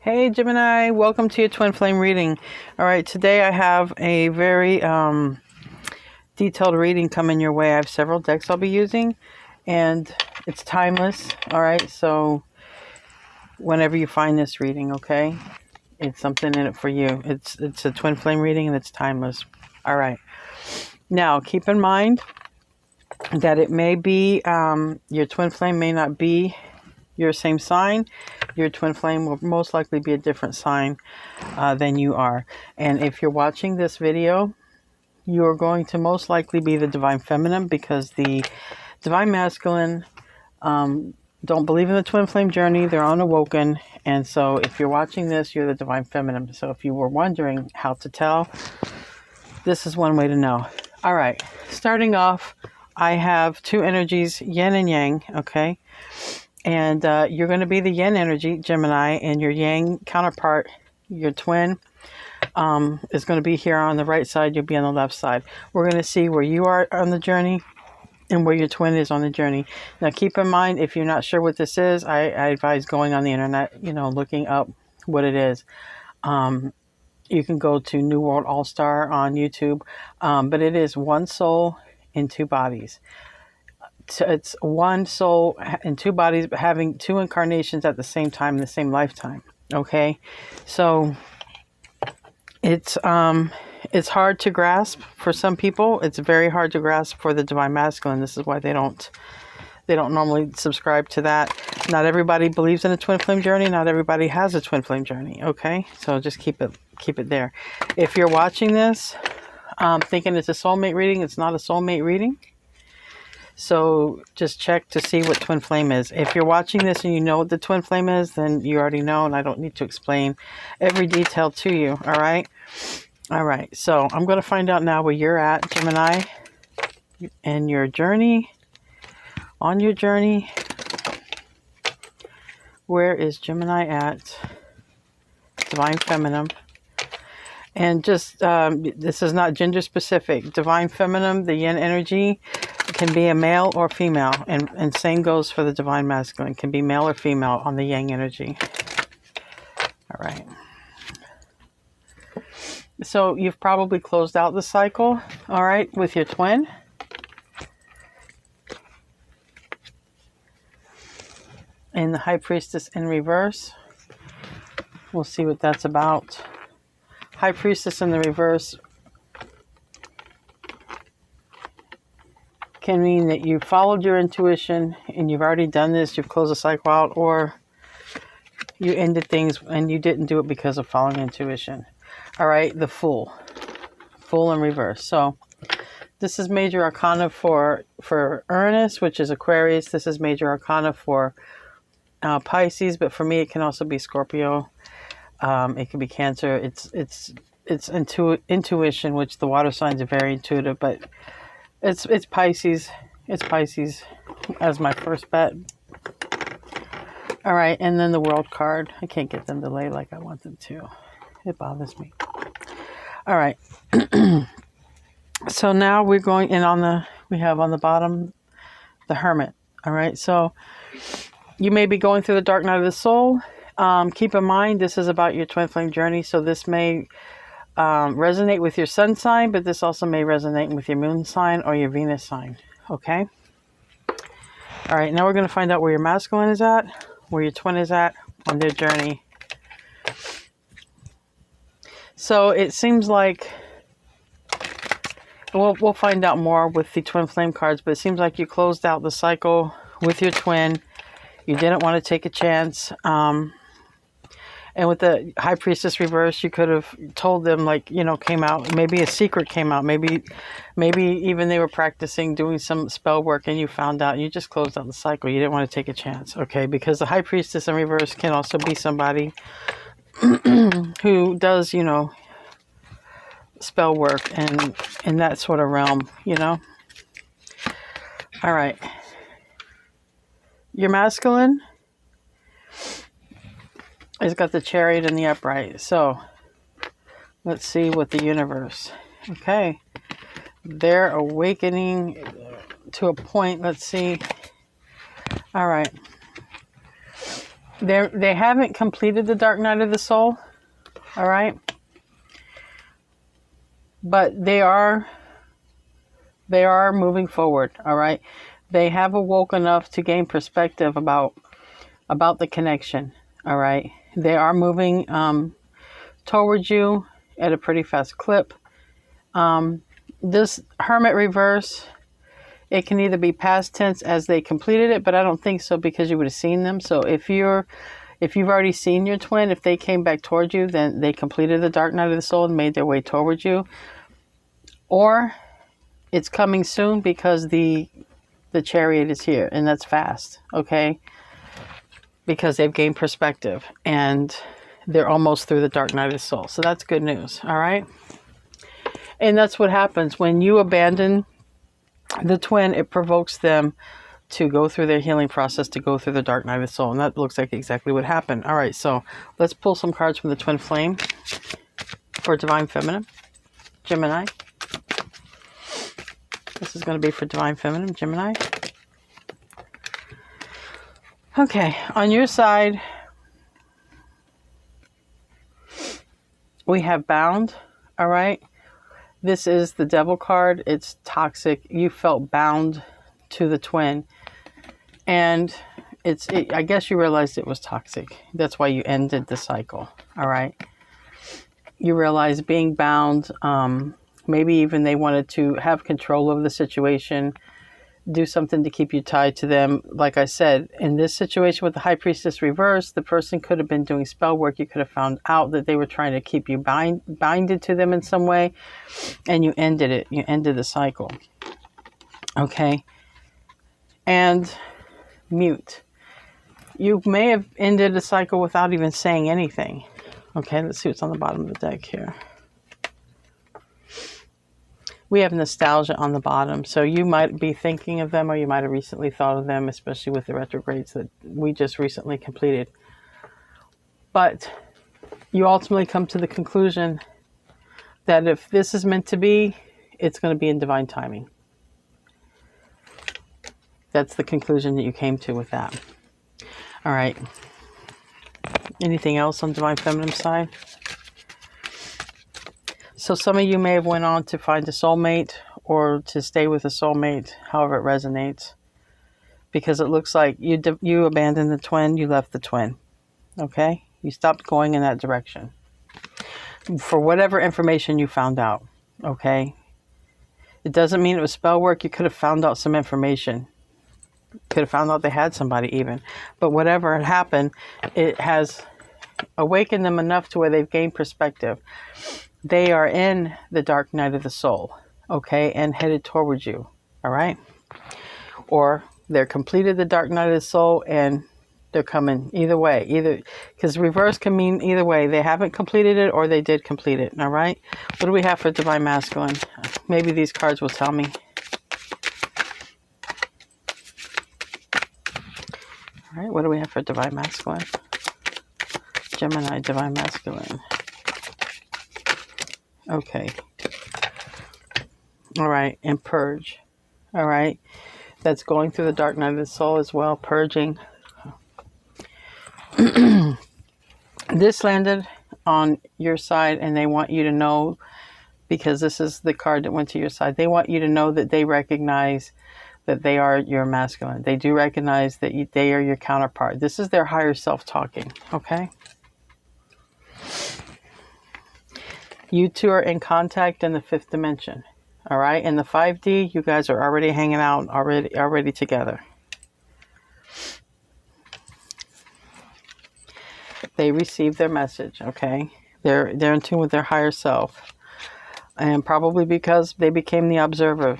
Hey Gemini, welcome to your twin flame reading. All right, today I have a very detailed reading coming your way. I have several decks I'll be using, and it's timeless. All right, so whenever you find this reading, okay, it's something in it for you. It's a twin flame reading and it's timeless. All right, now keep in mind that it may be your twin flame may not be your same sign. Your twin flame will most likely be a different sign than you are. And if you're watching this video, you're going to most likely be the divine feminine, because the divine masculine don't believe in the twin flame journey. They're unawoken. And so if you're watching this, you're the divine feminine. So if you were wondering how to tell, this is one way to know. All right, starting off, I have two energies, yin and yang, okay? And you're going to be the yin energy, Gemini, and your yang counterpart, your twin, is going to be here on the right side. You'll be on the left side. We're going to see where you are on the journey and where your twin is on the journey. Now, keep in mind, if you're not sure what this is, I advise going on the internet, looking up what it is. You can go to New World All-Star on YouTube, but it is one soul in two bodies. So it's one soul in two bodies, but having two incarnations at the same time in the same lifetime. Okay, so it's hard to grasp for some people. It's very hard to grasp for the divine masculine. This is why they don't normally subscribe to that. Not everybody believes in a twin flame journey. Not everybody has a twin flame journey. Okay, so just keep it there. If you're watching this thinking it's a soulmate reading, it's not a soulmate reading. So just check to see what twin flame is. If you're watching this and you know what the twin flame is, then you already know, and I don't need to explain every detail to you. All right. All right. So I'm going to find out now where you're at, Gemini, and your journey. On your journey, where is Gemini at? Divine feminine. And just, this is not gender specific. Divine feminine, the yin energy, can be a male or female, and same goes for the divine masculine. Can be male or female on the yang energy. All right. So you've probably closed out the cycle, all right, with your twin. And the High Priestess in reverse. We'll see what that's about. High Priestess in the reverse can mean that you followed your intuition and you've already done this, you've closed the cycle out, or you ended things and you didn't do it because of following intuition. All right, the Fool in reverse. So this is major arcana for Uranus, which is Aquarius. This is major arcana for Pisces, but for me it can also be Scorpio. It can be Cancer. It's intuition, which the water signs are very intuitive, but it's Pisces. It's Pisces as my first bet. All right, and then the World card. I can't get them to lay like I want them to. It bothers me. All right. So now we're going in we have on the bottom the Hermit. All right. So you may be going through the dark night of the soul. Keep in mind, this is about your twin flame journey. So this may resonate with your sun sign, but this also may resonate with your moon sign or your Venus sign. Okay. All right. Now we're going to find out where your masculine is at, where your twin is at on their journey. So it seems like, we'll find out more with the twin flame cards, but it seems like you closed out the cycle with your twin. You didn't want to take a chance. And with the High Priestess reverse, you could have told them, came out, maybe a secret came out. Maybe even they were practicing doing some spell work and you found out, you just closed out the cycle. You didn't want to take a chance, okay? Because the High Priestess in reverse can also be somebody who does, spell work and in that sort of realm, All right. Your masculine has got the Chariot and the Upright. So let's see what the universe. Okay. They're awakening to a point. Let's see. All right. They haven't completed the dark night of the soul. All right. But they are moving forward. All right. They have awoke enough to gain perspective about the connection. All right. They are moving towards you at a pretty fast clip. This Hermit reverse, it can either be past tense as they completed it, but I don't think so, because you would have seen them. So if you've already seen your twin, if they came back towards you, then they completed the dark night of the soul and made their way towards you. Or it's coming soon, because the Chariot is here, and that's fast, okay? Because they've gained perspective and they're almost through the dark night of the soul. So that's good news, all right? And that's what happens when you abandon the twin. It provokes them to go through their healing process, to go through the dark night of the soul. And that looks like exactly what happened. All right, so let's pull some cards from the Twin Flame for Divine Feminine, Gemini. This is going to be for Divine Feminine, Gemini. Okay, on your side, we have bound, all right? This is the Devil card. It's toxic. You felt bound to the twin. And I guess you realized it was toxic. That's why you ended the cycle, all right? You realized being bound, maybe even they wanted to have control of the situation, do something to keep you tied to them. Like I said, in this situation with the High Priestess reverse, the person could have been doing spell work. You could have found out that they were trying to keep you binded to them in some way, and you ended it. You ended the cycle. Okay. And mute. You may have ended the cycle without even saying anything. Okay, let's see what's on the bottom of the deck here. We have nostalgia on the bottom. So you might be thinking of them, or you might have recently thought of them, especially with the retrogrades that we just recently completed. But you ultimately come to the conclusion that if this is meant to be, it's going to be in divine timing. That's the conclusion that you came to with that. All right. Anything else on Divine Feminine side? So some of you may have went on to find a soulmate, or to stay with a soulmate, however it resonates. Because it looks like you abandoned the twin, you left the twin. Okay? You stopped going in that direction. For whatever information you found out. Okay? It doesn't mean it was spell work. You could have found out some information. Could have found out they had somebody even. But whatever had happened, it has awakened them enough to where they've gained perspective. They are in the dark night of the soul, okay, and headed towards you, all right? Or they're completed the dark night of the soul and they're coming either way. Because reverse can mean either way. They haven't completed it, or they did complete it, all right? What do we have for Divine Masculine? Maybe these cards will tell me. All right, what do we have for Divine Masculine? Gemini, Divine Masculine. Okay. All right, and purge. All right. That's going through the dark night of the soul as well, purging. This landed on your side, and they want you to know, because this is the card that went to your side, they want you to know that they recognize that they are your masculine. They do recognize that they are your counterpart. This is their higher self talking, okay? You two are in contact in the 5th dimension, all right? In the 5D, you guys are already hanging out, already together. They received their message, okay? They're in tune with their higher self. And probably because they became the observer.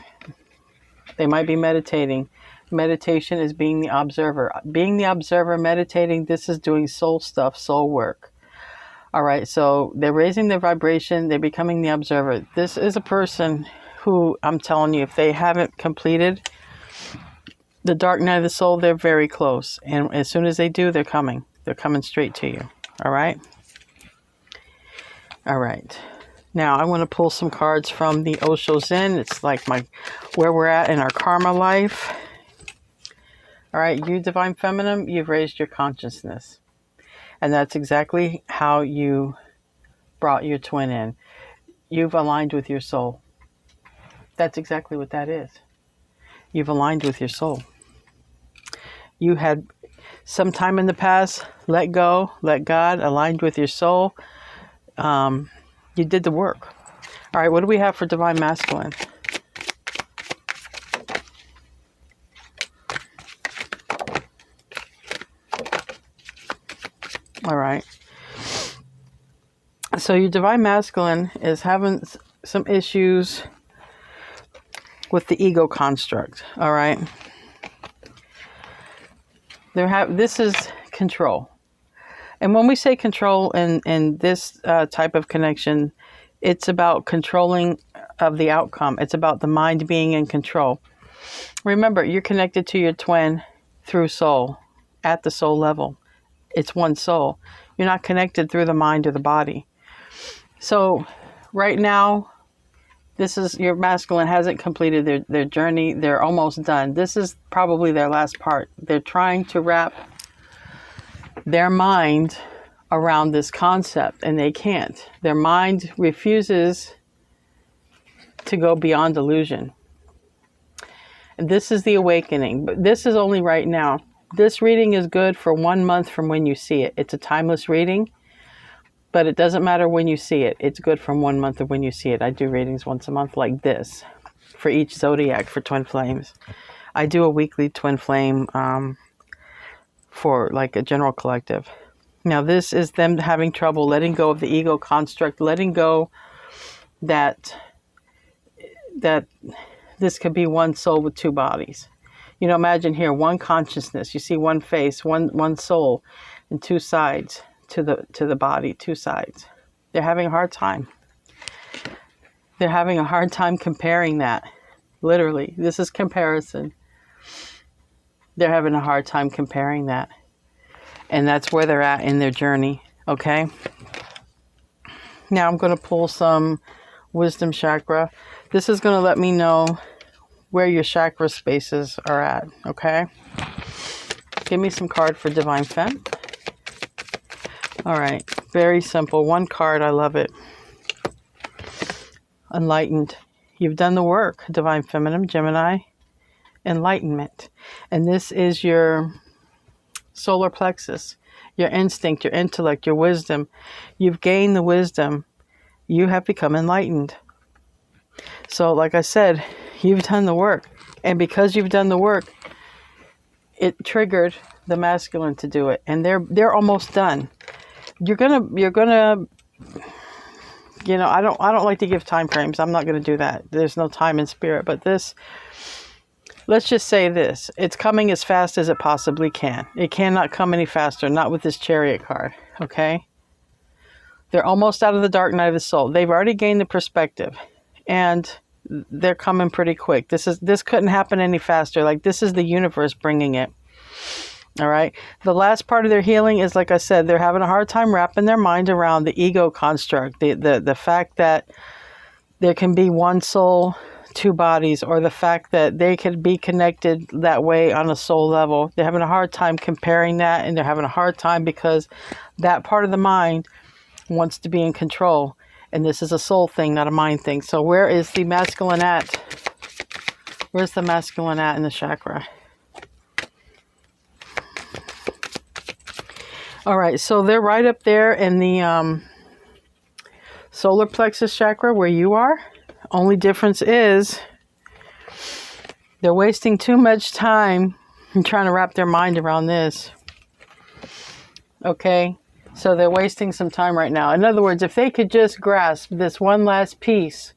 They might be meditating. Meditation is being the observer. Being the observer, meditating, this is doing soul stuff, soul work. All right, so they're raising their vibration. They're becoming the observer. This is a person who, I'm telling you, if they haven't completed the dark night of the soul, they're very close. And as soon as they do, they're coming. They're coming straight to you. All right? All right. Now, I want to pull some cards from the Osho Zen. It's like where we're at in our karma life. All right, you Divine Feminine, you've raised your consciousness. And that's exactly how you brought your twin in. You've aligned with your soul. That's exactly what that is. You've aligned with your soul. You had some time in the past, let go, let God, aligned with your soul. You did the work. All right, what do we have for Divine Masculine? All right. So your Divine Masculine is having some issues with the ego construct. All right. This is control. And when we say control in this type of connection, it's about controlling of the outcome. It's about the mind being in control. Remember, you're connected to your twin through soul, at the soul level. It's one soul. You're not connected through the mind or the body. So right now, this is your masculine hasn't completed their journey. They're almost done. This is probably their last part. They're trying to wrap their mind around this concept, and they can't. Their mind refuses to go beyond illusion. And this is the awakening, but this is only right now. This reading is good for 1 month from when you see it. It's a timeless reading, but it doesn't matter when you see it. It's good from 1 month of when you see it. I do readings once a month like this for each zodiac for twin flames. I do a weekly twin flame for like a general collective. Now this is them having trouble letting go of the ego construct, letting go that this could be one soul with two bodies. You know, imagine here, one consciousness. You see one face, one soul, and two sides to the body, two sides. They're having a hard time. They're having a hard time comparing that. Literally, this is comparison. They're having a hard time comparing that. And that's where they're at in their journey, okay? Now I'm going to pull some wisdom chakra. This is going to let me know where your chakra spaces are at, okay? Give me some card for Divine Femme. All right, very simple. One card, I love it. Enlightened. You've done the work, Divine Feminine, Gemini. Enlightenment. And this is your solar plexus, your instinct, your intellect, your wisdom. You've gained the wisdom. You have become enlightened. So like I said, you've done the work. And because you've done the work, it triggered the masculine to do it. And they're almost done. You're gonna you know, I don't like to give time frames. I'm not gonna do that. There's no time in spirit. But this, let's just say this. It's coming as fast as it possibly can. It cannot come any faster, not with this Chariot card. Okay? They're almost out of the dark night of the soul. They've already gained the perspective. And they're coming pretty quick. This couldn't happen any faster. Like, this is the universe bringing it. All right. The last part of their healing is, like I said, they're having a hard time wrapping their mind around the ego construct, the fact that there can be one soul, two bodies, or the fact that they could be connected that way on a soul level. They're having a hard time comparing that, and they're having a hard time because that part of the mind wants to be in control. And this is a soul thing, not a mind thing. So where is the masculine at? Where's the masculine at in the chakra? All right, so they're right up there in the solar plexus chakra where you are. Only difference is they're wasting too much time in trying to wrap their mind around this. Okay? So they're wasting some time right now. In other words, if they could just grasp this one last piece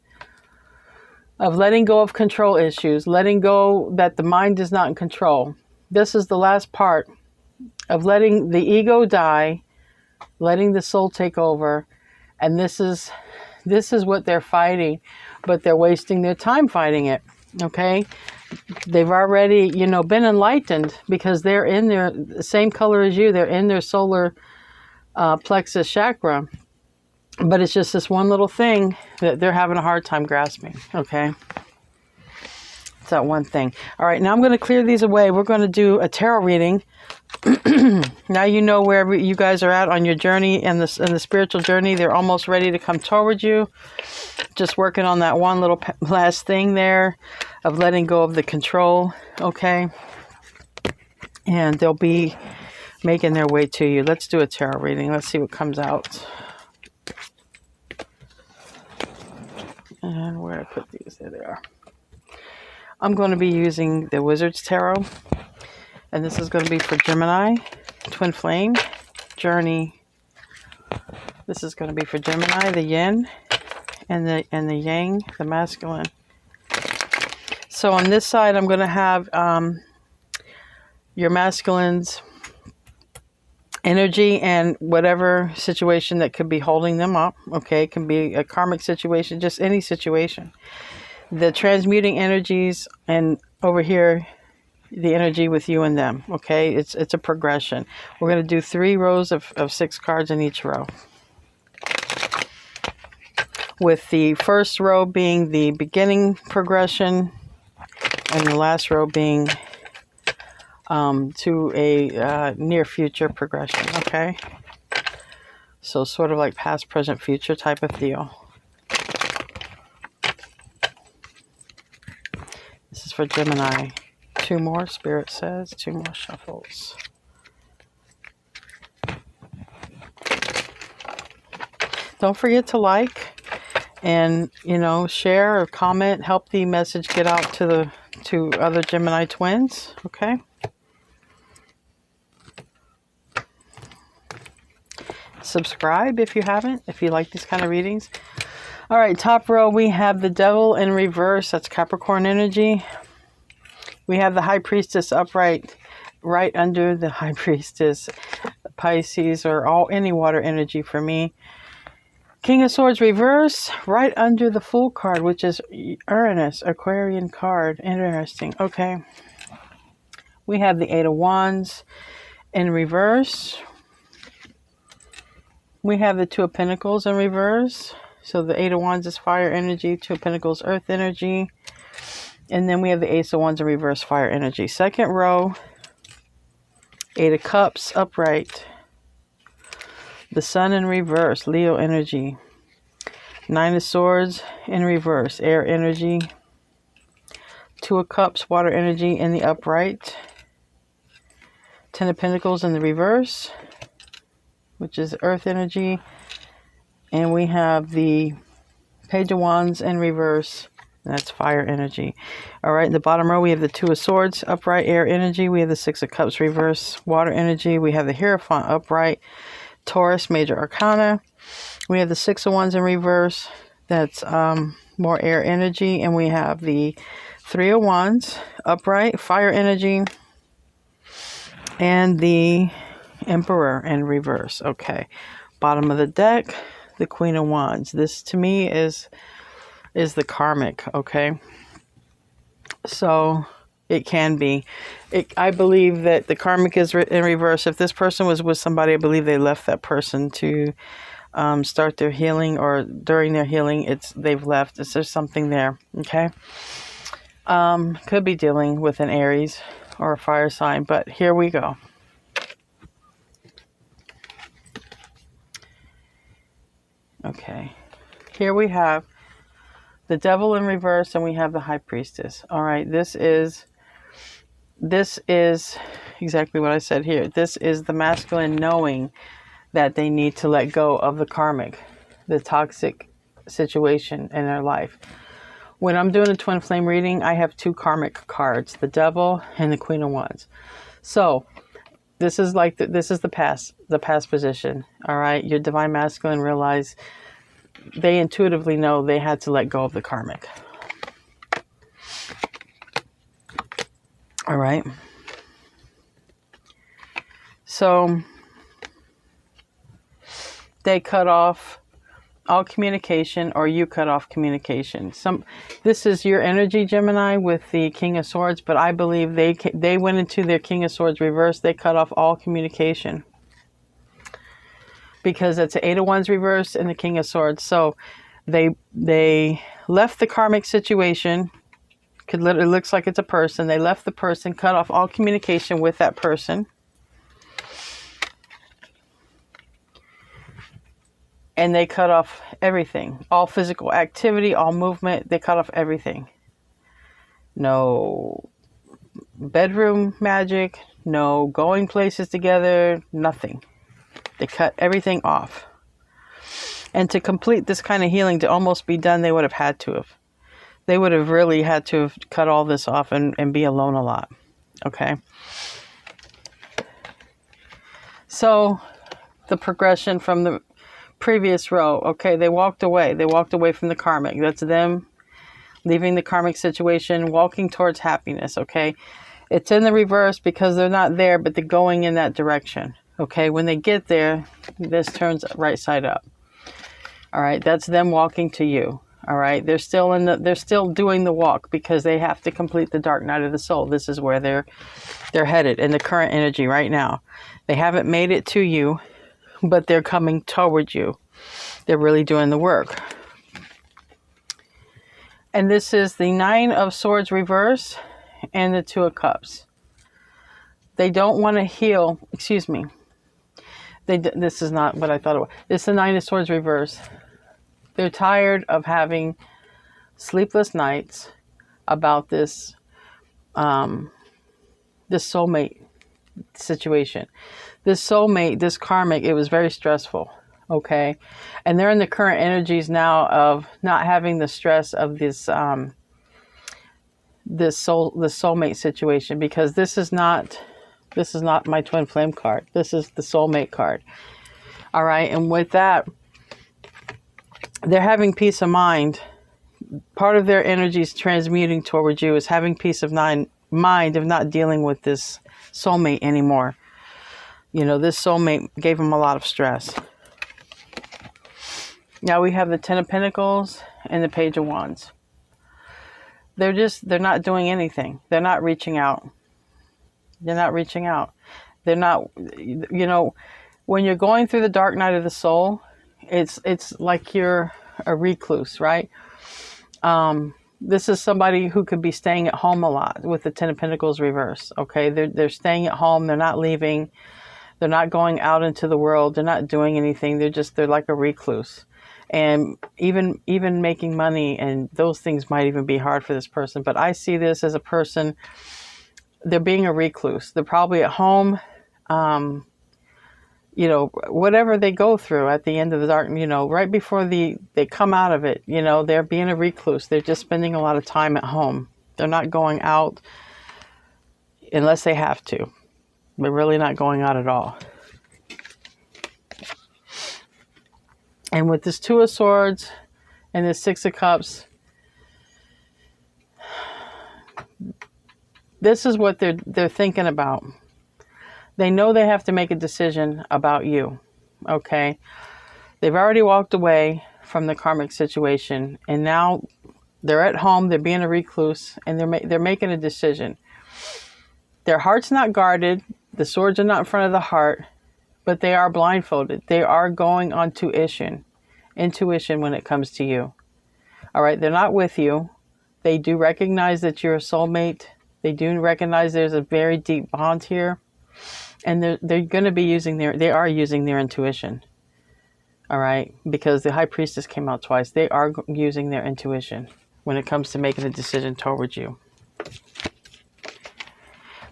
of letting go of control issues, letting go that the mind is not in control. This is the last part of letting the ego die, letting the soul take over. And this is what they're fighting, but they're wasting their time fighting it. Okay? They've already, been enlightened because they're in their same color as you. They're in their solar plexus chakra, but it's just this one little thing that they're having a hard time grasping. Okay, it's that one thing. All right, now I'm going to clear these away. We're going to do a tarot reading Now you know wherever you guys are at on your journey and the spiritual journey. They're almost ready to come towards you. Just working on that one little last thing there of letting go of the control. Okay. And they'll be making their way to you. Let's do a tarot reading. Let's see what comes out. And where I put these, there they are. I'm going to be using the Wizard's Tarot. And this is going to be for Gemini, Twin Flame, Journey. This is going to be for Gemini, the Yin, and the Yang, the masculine. So on this side, I'm going to have your masculine's energy and whatever situation that could be holding them up. Okay, it can be a karmic situation, just any situation. The transmuting energies, and over here, the energy with you and them. Okay, it's a progression. We're going to do 3 rows of 6 cards in each row, with the first row being the beginning progression and the last row being to a near future progression. Okay, so sort of like past, present, future type of deal. This is for Gemini. 2 more, Spirit says. 2 more shuffles. Don't forget to like and, share or comment. Help the message get out to other Gemini twins. Okay. Subscribe if you haven't, if you like these kind of readings. All right, top row, we have the Devil in reverse. That's Capricorn energy. We have the High Priestess upright, right under the High Priestess, Pisces, or any water energy for me. King of Swords reverse, right under the Fool card, which is Uranus, Aquarian card. Interesting. Okay. We have the 8 of Wands in reverse. We have the 2 of Pentacles in reverse. So the 8 of Wands is fire energy, 2 of Pentacles, earth energy. And then we have the Ace of Wands in reverse, fire energy. Second row, 8 of Cups upright. The Sun in reverse, Leo energy. 9 of Swords in reverse, air energy. 2 of Cups, water energy in the upright. 10 of Pentacles in the reverse, which is earth energy. And we have the Page of Wands in reverse. That's fire energy. All right, in the bottom row, we have the 2 of Swords, upright, air energy. We have the 6 of Cups, reverse, water energy. We have the Hierophant, upright, Taurus, major arcana. We have the 6 of Wands in reverse. That's more air energy. And we have the 3 of Wands, upright, fire energy. And the Emperor in reverse. Okay, bottom of the deck, the Queen of Wands. This, to me, is the karmic, okay? So it can be. I believe that the karmic is in reverse. If this person was with somebody, I believe they left that person to start their healing, or during their healing, they've left. There's something there, okay? Could be dealing with an Aries or a fire sign, but here we go. Okay, here we have the Devil in reverse, and we have the High Priestess. All right, this is exactly what I said here. This is the masculine knowing that they need to let go of the karmic, the toxic situation in their life. When I'm doing a twin flame reading, I have 2 karmic cards, the Devil and the Queen of Wands. So this is like this is the past position. All right, your divine masculine realize they intuitively know they had to let go of the karmic. All right. So they cut off all communication, or you cut off communication. This is your energy, Gemini, with the King of Swords, but I believe they went into their King of Swords reverse. They cut off all communication, because it's the 8 of Wands reverse and the King of Swords. So they left the karmic situation. It looks like it's a person. They left the person, cut off all communication with that person. and they cut off everything. All physical activity, all movement, they cut off everything. No bedroom magic, no going places together, nothing. They cut everything off. And to complete this kind of healing to almost be done, they would have had to have. They would have really had to have cut all this off and be alone a lot. Okay? So, the progression from the previous row. Okay, they walked away. They walked away from the karmic. That's them leaving the karmic situation, walking towards happiness. Okay? It's in the reverse because they're not there, but they're going in that direction. Okay? When they get there, this turns right side up. All right? That's them walking to you. All right? They're still doing the walk because they have to complete the dark night of the soul. This is where they're headed in the current energy right now. They haven't made it to you, but they're coming towards you. They're really doing the work. And this is the 9 of Swords reverse and the 2 of Cups. They don't want to heal. Excuse me. This is not what I thought it was. This is the 9 of Swords reverse. They're tired of having sleepless nights about this soulmate situation. This soulmate, this karmic, it was very stressful. Okay. And they're in the current energies now of not having the stress of this soulmate situation, because this is not my twin flame card. This is the soulmate card. All right. And with that, they're having peace of mind. Part of their energies transmuting towards you is having peace of mind of not dealing with this soulmate anymore. You know, this soulmate gave them a lot of stress. Now we have the 10 of Pentacles and the Page of Wands. They're not doing anything. They're not reaching out. They're not reaching out. They're not, you know, when you're going through the dark night of the soul, it's like you're a recluse, right? This is somebody who could be staying at home a lot with the 10 of Pentacles reverse. Okay, they're staying at home. They're not leaving. They're not going out into the world. They're not doing anything. They're like a recluse. And even making money and those things might even be hard for this person. But I see this as a person, they're being a recluse. They're probably at home, you know, whatever they go through at the end of the dark, you know, right before they come out of it, you know, they're being a recluse. They're just spending a lot of time at home. They're not going out unless they have to. They're really not going out at all. And with this 2 of Swords and this 6 of Cups, this is what they're thinking about. They know they have to make a decision about you. Okay? They've already walked away from the karmic situation, and now they're at home, they're being a recluse, and they're making a decision. Their heart's not guarded, the swords are not in front of the heart, but they are blindfolded. They are going on intuition when it comes to you. All right, they're not with you. They do recognize that you're a soulmate. They do recognize there's a very deep bond here. And they're going to be using they are using their intuition. All right, because the High Priestess came out twice. They are using their intuition when it comes to making a decision towards you.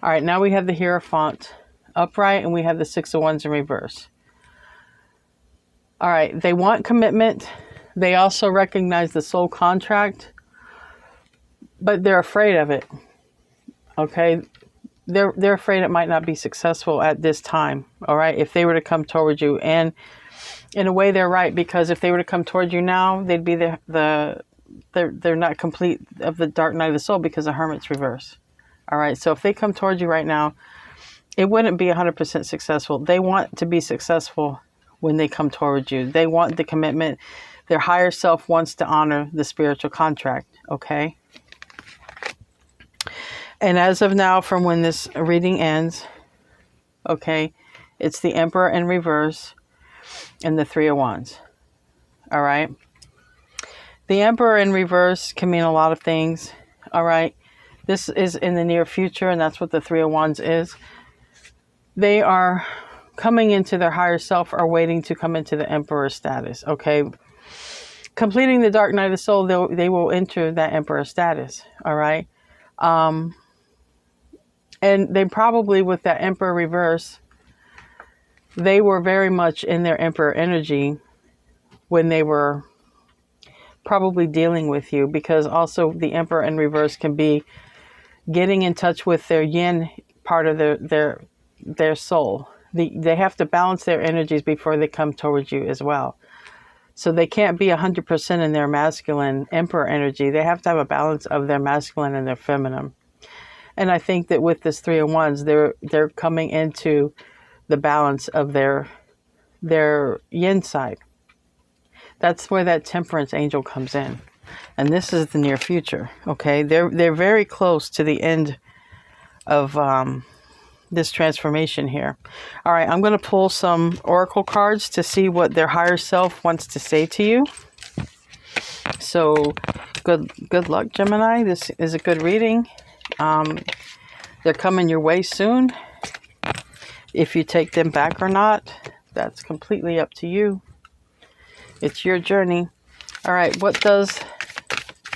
All right, now we have the Hierophant upright and we have the 6 of Wands in reverse. All right, they want commitment. They also recognize the soul contract, but they're afraid of it. Okay, they're afraid it might not be successful at this time. All right, if they were to come towards you, and in a way they're right, because if they were to come towards you now, they'd be they're not complete of the dark night of the soul because the Hermit's reverse. All right, so if they come towards you right now, it wouldn't be 100% successful. They want to be successful when they come towards you. They want the commitment. Their higher self wants to honor the spiritual contract, okay? And as of now, from when this reading ends, okay, it's the Emperor in reverse and the 3 of Wands, all right? The Emperor in reverse can mean a lot of things, all right? This is in the near future, and that's what the 3 of Wands is. They are coming into their higher self are waiting to come into the Emperor status. Okay. Completing the dark night of the soul, they will enter that Emperor status. All right. And they probably, with that Emperor reverse, they were very much in their Emperor energy when they were probably dealing with you, because also the Emperor in reverse can be getting in touch with their yin part of their soul. They have to balance their energies before they come towards you as well. So they can't be 100% in their masculine Emperor energy. They have to have a balance of their masculine and their feminine. And I think that with this 3 of Wands, they're coming into the balance of their yin side. That's where that temperance angel comes in. And this is the near future. Okay, they're very close to the end of this transformation here. All right, I'm going to pull some oracle cards to see what their higher self wants to say to you. So good luck, Gemini. This is a good reading. They're coming your way soon. If you take them back or not, that's completely up to you. It's your journey. All right, what does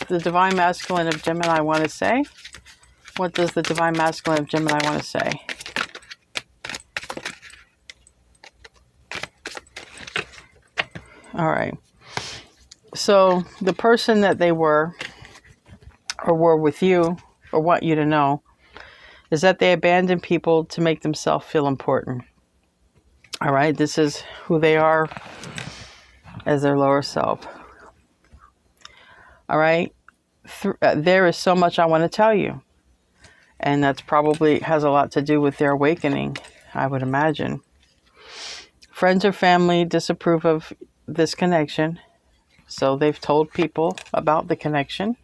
the Divine Masculine of Gemini want to say? What does the Divine Masculine of Gemini want to say? All right. So the person that they were, or were with you, or want you to know, is that they abandoned people to make themselves feel important. All right. This is who they are as their lower self. All right. There is so much I want to tell you. And that's probably has a lot to do with their awakening, I would imagine. Friends or family disapprove of this connection. So they've told people about the connection.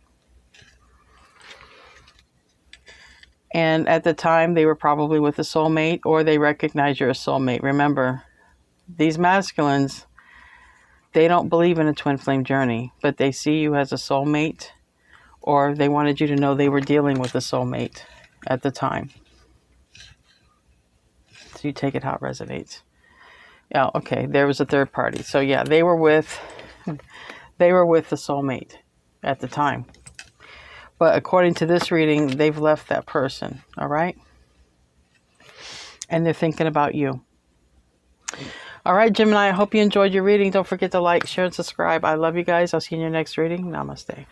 And at the time, they were probably with a soulmate, or they recognize you're a soulmate. Remember, these masculines, they don't believe in a twin flame journey, but they see you as a soulmate, or they wanted you to know they were dealing with a soulmate at the time. So you take it how it resonates. Yeah, okay, there was a third party. So yeah, they were with the soulmate at the time. But according to this reading, they've left that person, all right? And they're thinking about you. All right, Gemini, I hope you enjoyed your reading. Don't forget to like, share, and subscribe. I love you guys. I'll see you in your next reading. Namaste.